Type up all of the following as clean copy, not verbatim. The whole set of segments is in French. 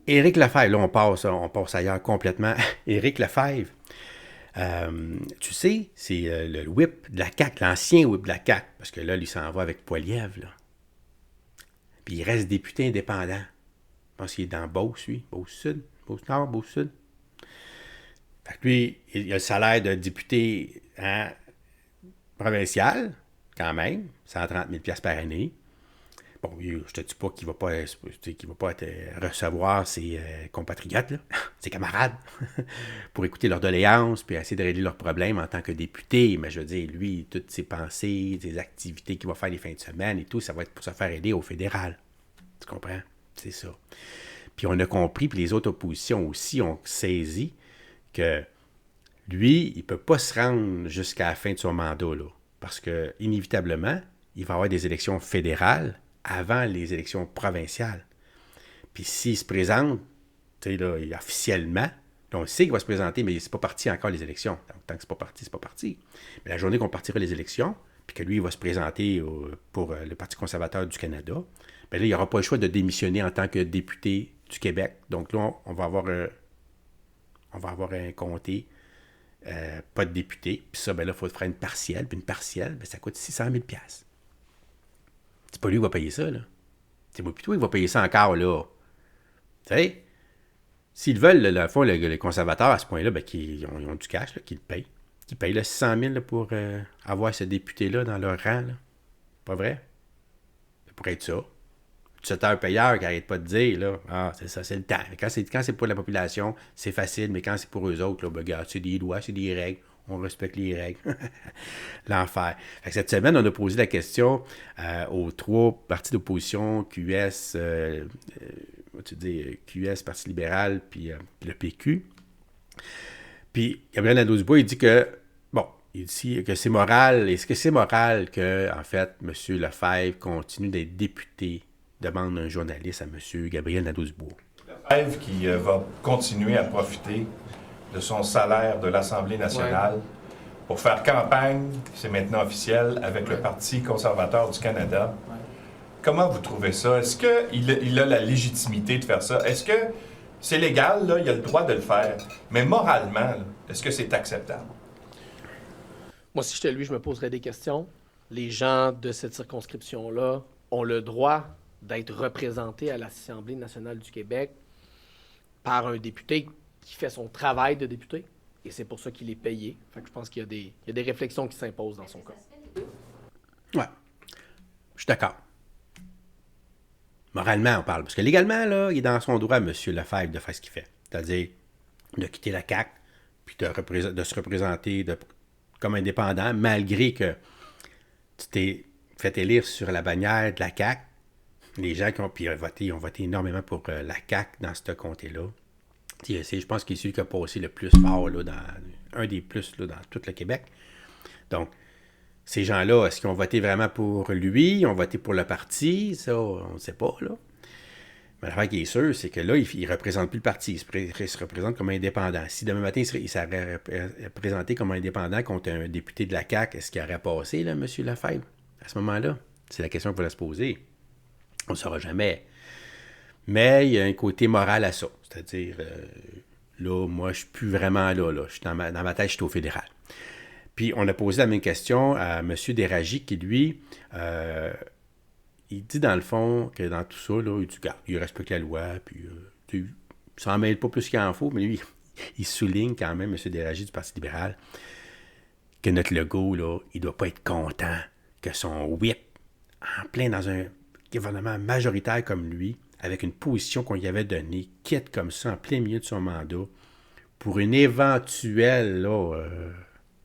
Éric Lefebvre, là, on passe ailleurs complètement. Éric Lefebvre, tu sais, c'est le whip de la CAQ, l'ancien whip de la CAQ, parce que là, lui s'en va avec Poilievre, là. Puis il reste député indépendant. Je pense qu'il est dans Beauce, lui. Beauce-Sud, Beauce-Nord, Beauce-Sud. Fait que lui, il a le salaire de député provincial, quand même, 130 000 par année. Bon, je te dis pas qu'il va pas recevoir ses compatriotes, là, ses camarades, pour écouter leurs doléances, puis essayer de régler leurs problèmes en tant que député. Mais je veux dire, lui, toutes ses pensées, ses activités qu'il va faire les fins de semaine et tout, ça va être pour se faire aider au fédéral. Tu comprends? C'est ça. Puis on a compris, puis les autres oppositions aussi ont saisi que lui, il ne peut pas se rendre jusqu'à la fin de son mandat, là, parce que, inévitablement, il va y avoir des élections fédérales avant les élections provinciales. Puis s'il se présente, tu sais, là, officiellement, là, on sait qu'il va se présenter, mais c'est pas parti encore les élections. Donc, tant que c'est pas parti, c'est pas parti. Mais la journée qu'on partira les élections, puis que lui, il va se présenter pour le Parti conservateur du Canada, bien là, il n'aura pas le choix de démissionner en tant que député du Québec. Donc là, on va avoir un comté, pas de député. Puis ça, ben là, il faut faire une partielle. Puis une partielle, ben, ça coûte 600 000 $. C'est pas lui qui va payer ça, là. C'est moi plutôt qui va payer ça encore, là. Tu sais, s'ils veulent, là, le fond, les conservateurs, à ce point-là, ben, ils ont du cash, là, qu'ils le payent. Qu'ils payent là, 600 000 là, pour avoir ce député-là dans leur rang, là. Pas vrai? Ça pourrait être ça. Tuteurs payeurs qui n'arrêtent pas de dire, là, ah, c'est ça, c'est le temps. Quand c'est pour la population, c'est facile, mais quand c'est pour eux autres, là, ben, regarde, c'est des lois, c'est des règles. On respecte les règles. L'enfer. Fait que cette semaine, on a posé la question aux trois partis d'opposition, QS, tu dis, QS, Parti libéral, puis le PQ. Puis Gabriel Nadeau-Dubois, il dit que, bon, il dit que c'est moral. Est-ce que c'est moral que, en fait, M. Lefebvre continue d'être député, demande un journaliste à M. Gabriel Nadeau-Dubois. Lefebvre qui va continuer à profiter de son salaire de l'Assemblée nationale pour faire campagne, c'est maintenant officiel, avec le Parti conservateur du Canada. Comment vous trouvez ça? Est-ce qu'il a la légitimité de faire ça? Est-ce que c'est légal, là, il a le droit de le faire? Mais moralement, là, est-ce que c'est acceptable? Moi, si j'étais lui, je me poserais des questions. Les gens de cette circonscription-là ont le droit d'être représentés à l'Assemblée nationale du Québec par un député qui fait son travail de député. Et c'est pour ça qu'il est payé. Fait que je pense qu'il y a des réflexions qui s'imposent dans son cas. Ouais, je suis d'accord. Moralement, on parle. Parce que légalement, là, il est dans son droit, M. Lefebvre, de faire ce qu'il fait. C'est-à-dire de quitter la CAQ, puis de se représenter comme indépendant, malgré que tu t'es fait élire sur la bannière de la CAQ. Les gens qui ont voté énormément pour la CAQ dans ce comté-là. Je pense qu'il est celui qui a passé le plus fort, là, un des plus là, dans tout le Québec. Donc, ces gens-là, est-ce qu'ils ont voté vraiment pour lui? Ils ont voté pour le parti? Ça, on ne sait pas, là. Mais l'affaire qui est sûre, c'est que là, il ne représente plus le parti. Il se représente comme indépendant. Si demain matin, il s'aurait présenté comme indépendant contre un député de la CAQ, est-ce qu'il aurait passé, là, M. Lefebvre, à ce moment-là? C'est la question qu'il faut se poser. On ne le saura jamais. Mais il y a un côté moral à ça. C'est-à-dire, là, moi, je ne suis plus vraiment là. Je suis dans ma tête, je suis au fédéral. Puis, on a posé la même question à M. Déragi, qui, lui, il dit, dans le fond, que dans tout ça, là, il respecte la loi, puis il s'en mêle pas plus qu'il en faut, mais lui, il souligne quand même, M. Déragi du Parti libéral, que notre Legault, là, il ne doit pas être content que son whip, en plein dans un gouvernement majoritaire comme lui, avec une position qu'on lui avait donnée, quitte comme ça, en plein milieu de son mandat, pour une éventuelle là,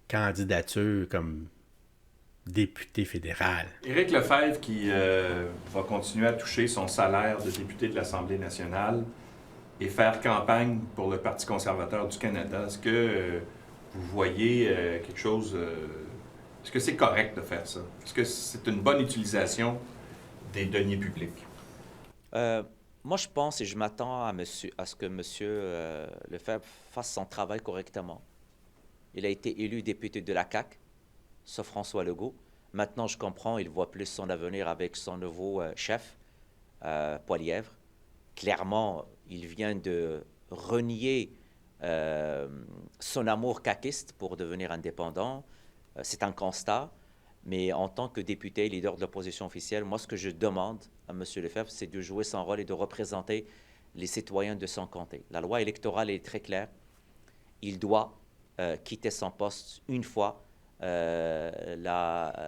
candidature comme député fédéral. Éric Lefebvre qui va continuer à toucher son salaire de député de l'Assemblée nationale et faire campagne pour le Parti conservateur du Canada. Est-ce que vous voyez quelque chose... est-ce que c'est correct de faire ça? Est-ce que c'est une bonne utilisation des deniers publics? Moi, je pense et je m'attends à ce que M. Lefebvre fasse son travail correctement. Il a été élu député de la CAQ, sauf François Legault. Maintenant, je comprends, il voit plus son avenir avec son nouveau chef, Poilievre. clairement, il vient de renier son amour caquiste pour devenir indépendant. C'est un constat. Mais en tant que député, leader de l'opposition officielle, moi, ce que je demande à M. Lefebvre, c'est de jouer son rôle et de représenter les citoyens de son comté. La loi électorale est très claire. Il doit quitter son poste une fois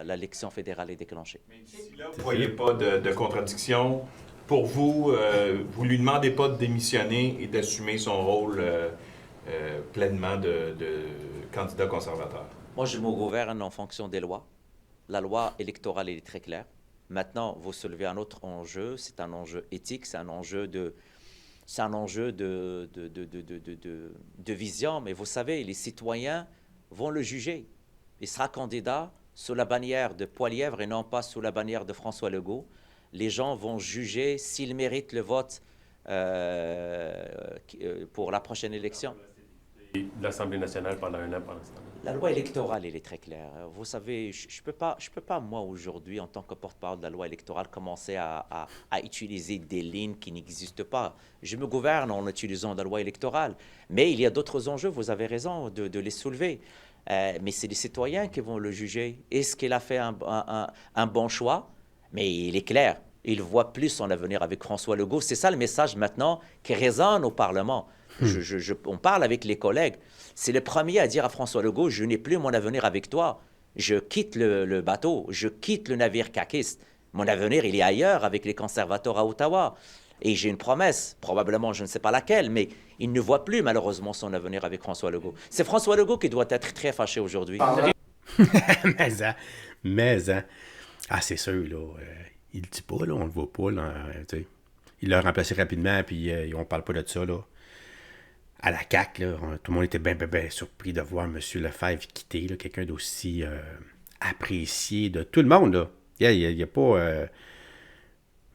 l'élection fédérale est déclenchée. Mais si là, vous ne voyez pas de contradiction, pour vous, vous ne lui demandez pas de démissionner et d'assumer son rôle pleinement de candidat conservateur? Moi, je me gouverne en fonction des lois. La loi électorale est très claire. Maintenant, vous soulevez un autre enjeu. C'est un enjeu éthique, c'est un enjeu de vision. Mais vous savez, les citoyens vont le juger. Il sera candidat sous la bannière de Poilievre et non pas sous la bannière de François Legault. Les gens vont juger s'il mérite le vote pour la prochaine élection. De l'Assemblée nationale pendant un an pendant ce temps-là. La loi électorale, elle est très claire. Vous savez, je peux pas, moi, aujourd'hui, en tant que porte-parole de la loi électorale, commencer à utiliser des lignes qui n'existent pas. Je me gouverne en utilisant la loi électorale. Mais il y a d'autres enjeux, vous avez raison de les soulever. Mais c'est les citoyens qui vont le juger. Est-ce qu'il a fait un bon choix? Mais il est clair. Il voit plus son avenir avec François Legault. C'est ça le message maintenant qui résonne au Parlement. On parle avec les collègues. C'est le premier à dire à François Legault, je n'ai plus mon avenir avec toi. Je quitte le bateau, je quitte le navire caquiste. Mon avenir, il est ailleurs avec les conservateurs à Ottawa. Et j'ai une promesse, probablement je ne sais pas laquelle, mais il ne voit plus malheureusement son avenir avec François Legault. C'est François Legault qui doit être très fâché aujourd'hui. mais, ah, c'est sûr, là. Il le dit pas, là, on le voit pas, là. Il l'a remplacé rapidement, puis on parle pas de ça, là. À la CAQ, là, tout le monde était bien surpris de voir M. Lefebvre quitter, là, quelqu'un d'aussi apprécié de tout le monde. Là. Il y a pas...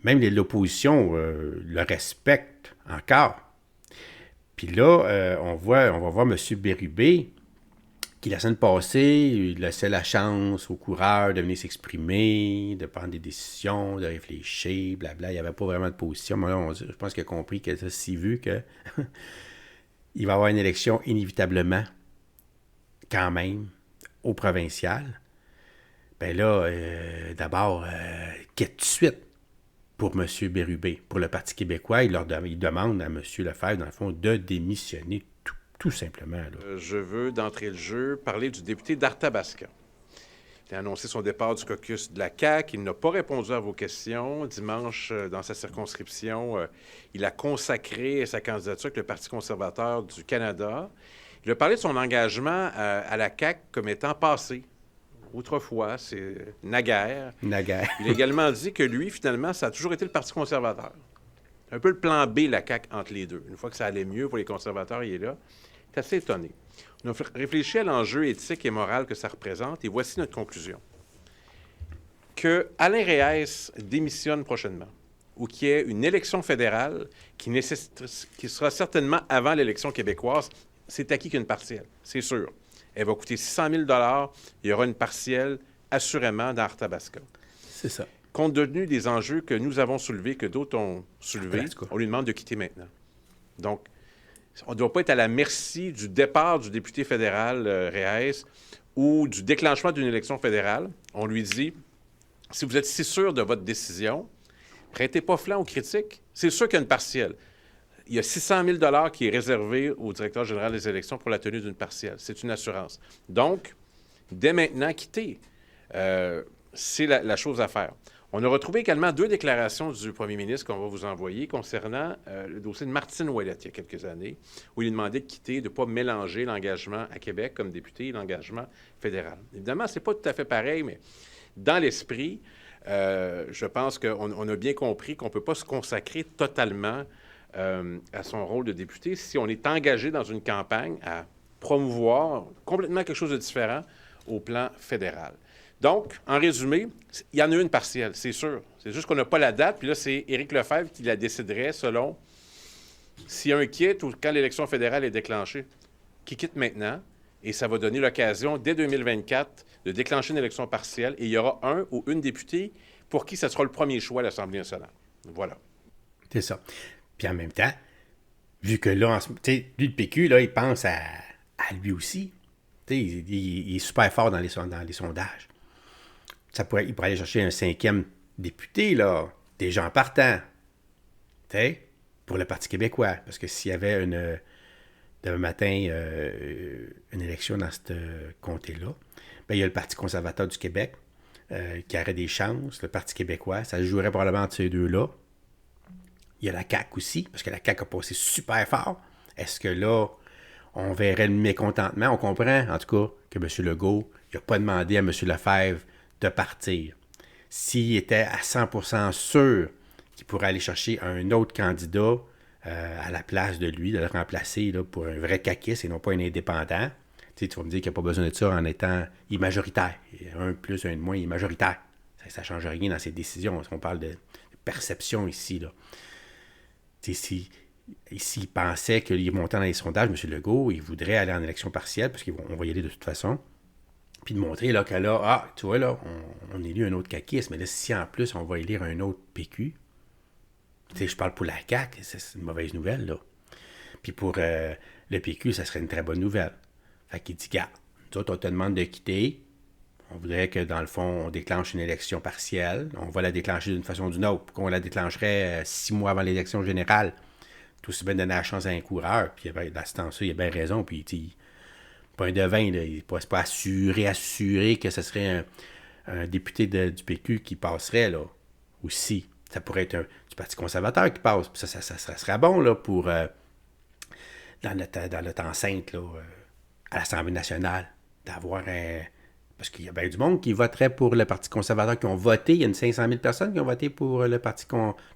même l'opposition le respecte encore. Puis là, on va voir M. Bérubé, qui la semaine passée, il laissait la chance aux coureurs de venir s'exprimer, de prendre des décisions, de réfléchir, blabla. Il n'y avait pas vraiment de position. Mais là, je pense qu'il a compris qu'il a si vu que... il va y avoir une élection inévitablement, quand même, au provincial. Bien là, d'abord, quitte de suite pour M. Bérubé. Pour le Parti québécois, il demande à M. Lefebvre, dans le fond, de démissionner tout simplement. Là. Je veux, d'entrée le jeu, parler du député d'Arthabasca. Il a annoncé son départ du caucus de la CAQ. Il n'a pas répondu à vos questions. Dimanche, dans sa circonscription, il a consacré sa candidature avec le Parti conservateur du Canada. Il a parlé de son engagement à la CAQ comme étant passé. Autrefois, c'est naguère. Naguère. Il a également dit que lui, finalement, ça a toujours été le Parti conservateur. Un peu le plan B, la CAQ, entre les deux. Une fois que ça allait mieux pour les conservateurs, il est là. Il est assez étonné. On a réfléchi à l'enjeu éthique et moral que ça représente, et voici notre conclusion. Que Alain Reyes démissionne prochainement, ou qu'il y ait une élection fédérale qui sera certainement avant l'élection québécoise, c'est acquis qu'une partielle, c'est sûr. Elle va coûter 600 000 $. Il y aura une partielle, assurément, dans Arthabasca. C'est ça. Compte tenu des enjeux que nous avons soulevés, que d'autres ont soulevés, on lui demande de quitter maintenant. Donc, on ne doit pas être à la merci du départ du député fédéral Reyes ou du déclenchement d'une élection fédérale. On lui dit, si vous êtes si sûr de votre décision, prêtez pas flanc aux critiques. C'est sûr qu'il y a une partielle. Il y a 600 000 $ qui est réservé au directeur général des élections pour la tenue d'une partielle. C'est une assurance. Donc, dès maintenant, quittez. C'est la chose à faire. On a retrouvé également 2 déclarations du premier ministre qu'on va vous envoyer concernant le dossier de Martine Ouellette, il y a quelques années, où il demandait de quitter, de ne pas mélanger l'engagement à Québec comme député et l'engagement fédéral. Évidemment, ce n'est pas tout à fait pareil, mais dans l'esprit, je pense qu'on a bien compris qu'on ne peut pas se consacrer totalement à son rôle de député si on est engagé dans une campagne à promouvoir complètement quelque chose de différent au plan fédéral. Donc, en résumé, il y en a une partielle, c'est sûr. C'est juste qu'on n'a pas la date, puis là, c'est Éric Lefebvre qui la déciderait selon s'il y a un quitte ou quand l'élection fédérale est déclenchée, qui quitte maintenant, et ça va donner l'occasion, dès 2024, de déclencher une élection partielle, et il y aura un ou une députée pour qui ça sera le premier choix à l'Assemblée nationale. Voilà. C'est ça. Puis en même temps, vu que là, tu sais, lui, le PQ, là, il pense à lui aussi. Tu sais, il est super fort dans les sondages. Il pourrait aller chercher un 5e député, là, des gens partants, tu sais, pour le Parti québécois. Parce que s'il y avait demain matin une élection dans ce comté-là, ben, il y a le Parti conservateur du Québec qui aurait des chances, le Parti québécois, ça se jouerait probablement entre ces deux-là. Il y a la CAQ aussi, parce que la CAQ a passé super fort. Est-ce que là, on verrait le mécontentement? On comprend, en tout cas, que M. Legault n'a pas demandé à M. Lefebvre de partir. S'il était à 100% sûr qu'il pourrait aller chercher un autre candidat à la place de lui, de le remplacer là, pour un vrai caquiste et non pas un indépendant, tu vas me dire qu'il n'y a pas besoin de ça en étant majoritaire. Un plus, un de moins, il est majoritaire. Ça ne change rien dans ses décisions. On parle de perception ici, là. S'il pensait qu'il montait dans les sondages, M. Legault, il voudrait aller en élection partielle, parce qu'on va y aller de toute façon, puis de montrer là, que là, tu vois, là, on élit un autre caquiste, mais là, si en plus on va élire un autre PQ, je parle pour la CAQ, c'est une mauvaise nouvelle, là. Puis pour le PQ, ça serait une très bonne nouvelle. Fait qu'il dit, gars, nous autres, on te demande de quitter. On voudrait que, dans le fond, on déclenche une élection partielle. On va la déclencher d'une façon ou d'une autre. Qu'on la déclencherait 6 mois avant l'élection générale. Tout aussi bien donner la chance à un coureur. Puis, dans ce temps-là, il a bien raison. Puis, pas un devin, là. Il n'est pas assuré que ce serait un député du PQ qui passerait, là, aussi. Ça pourrait être du Parti conservateur qui passe. Puis ça serait bon, là, pour... dans notre enceinte, là, à l'Assemblée nationale, d'avoir un... Parce qu'il y a bien du monde qui voterait pour le Parti conservateur, qui ont voté. Il y a une 500 000 personnes qui ont voté pour le Parti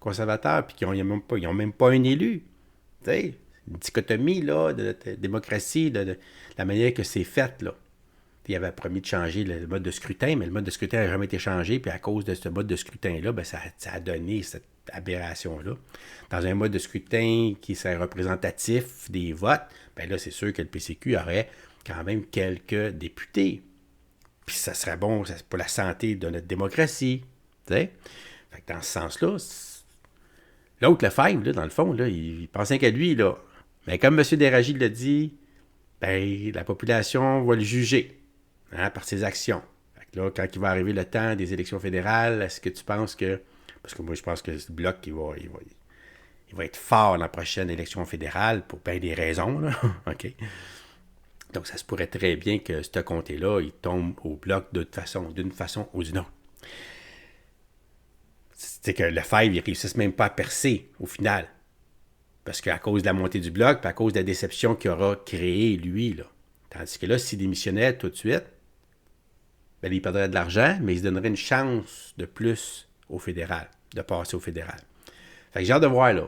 conservateur, puis qui n'ont même pas un élu. Tu sais, une dichotomie là, de démocratie, de la manière que c'est fait, là. Il avait promis de changer le mode de scrutin, mais le mode de scrutin n'a jamais été changé, puis à cause de ce mode de scrutin-là, ben, ça a donné cette aberration-là. Dans un mode de scrutin qui serait représentatif des votes, ben là, c'est sûr que le PCQ aurait quand même quelques députés. Puis ça serait bon pour la santé de notre démocratie. T'sais? Fait que dans ce sens-là, l'autre Lefebvre, là, dans le fond, là, il pensait qu'à lui, là. Mais comme M. Déragi l'a dit, ben, la population va le juger par ses actions. Fait que là, quand il va arriver le temps des élections fédérales, est-ce que tu penses que... Parce que moi, je pense que ce bloc, il va être fort dans la prochaine élection fédérale pour bien des raisons, là. OK? Donc, ça se pourrait très bien que ce comté-là, il tombe au bloc d'une façon ou d'une autre. C'est que Lefebvre, il ne réussisse même pas à percer, au final. Parce qu'à cause de la montée du bloc, puis à cause de la déception qu'il aura créée, lui, là. Tandis que là, s'il démissionnait tout de suite, ben, il perdrait de l'argent, mais il se donnerait une chance de plus au fédéral, de passer au fédéral. Fait que j'ai hâte de voir, là.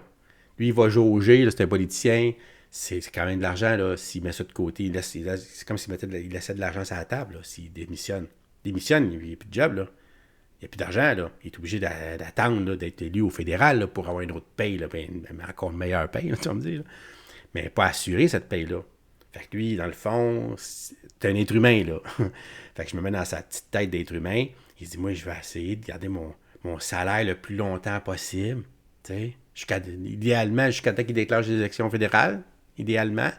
Lui, il va jauger, là, c'est un politicien. C'est quand même de l'argent, là. S'il met ça de côté, c'est comme s'il laissait de l'argent sur la table, là, s'il démissionne. Démissionne, il n'y a plus de job, là. Il n'y a plus d'argent, là. Il est obligé d'attendre, là, d'être élu au fédéral, là, pour avoir une autre paye, là, encore une meilleure paye, là, tu vas me dire, là. Mais pas assurer cette paye-là. Fait que lui, dans le fond, c'est un être humain, là. Fait que je me mets dans sa petite tête d'être humain. Il se dit, moi, je vais essayer de garder mon salaire le plus longtemps possible, tu sais. Idéalement, jusqu'à temps qu'il déclenche les élections fédérales. Idéalement.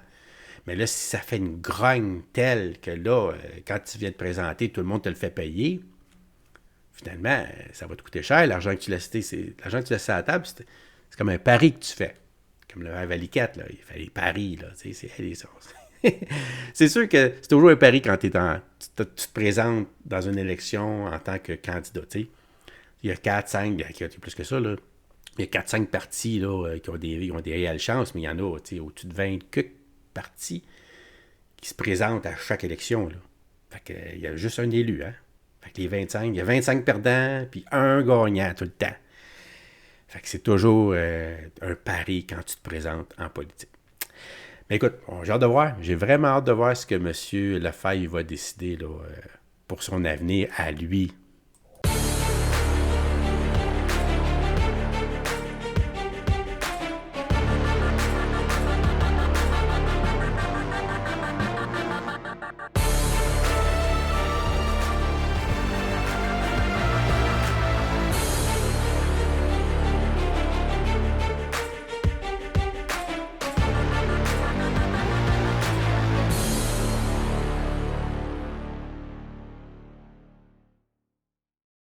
Mais là, si ça fait une grogne telle que là, quand tu viens te présenter, tout le monde te le fait payer, finalement, ça va te coûter cher. L'argent que tu laisses à la table, c'est comme un pari que tu fais. Comme le Valiquette, là, il fait les paris, là. C'est sûr que c'est toujours un pari quand tu te présentes dans une élection en tant que candidat. T'sais. Il y a 4-5, il y a plus que ça, là. Il y a 4-5 partis là, qui ont des réelles chances, mais il y en a au-dessus de 20 partis qui se présentent à chaque élection. Là. Fait que, il y a juste un élu. Hein? Fait que les 25, il y a 25 perdants, puis un gagnant tout le temps. Fait que c'est toujours un pari quand tu te présentes en politique. Mais écoute, j'ai hâte de voir. J'ai vraiment hâte de voir ce que M. Lefebvre va décider là, pour son avenir à lui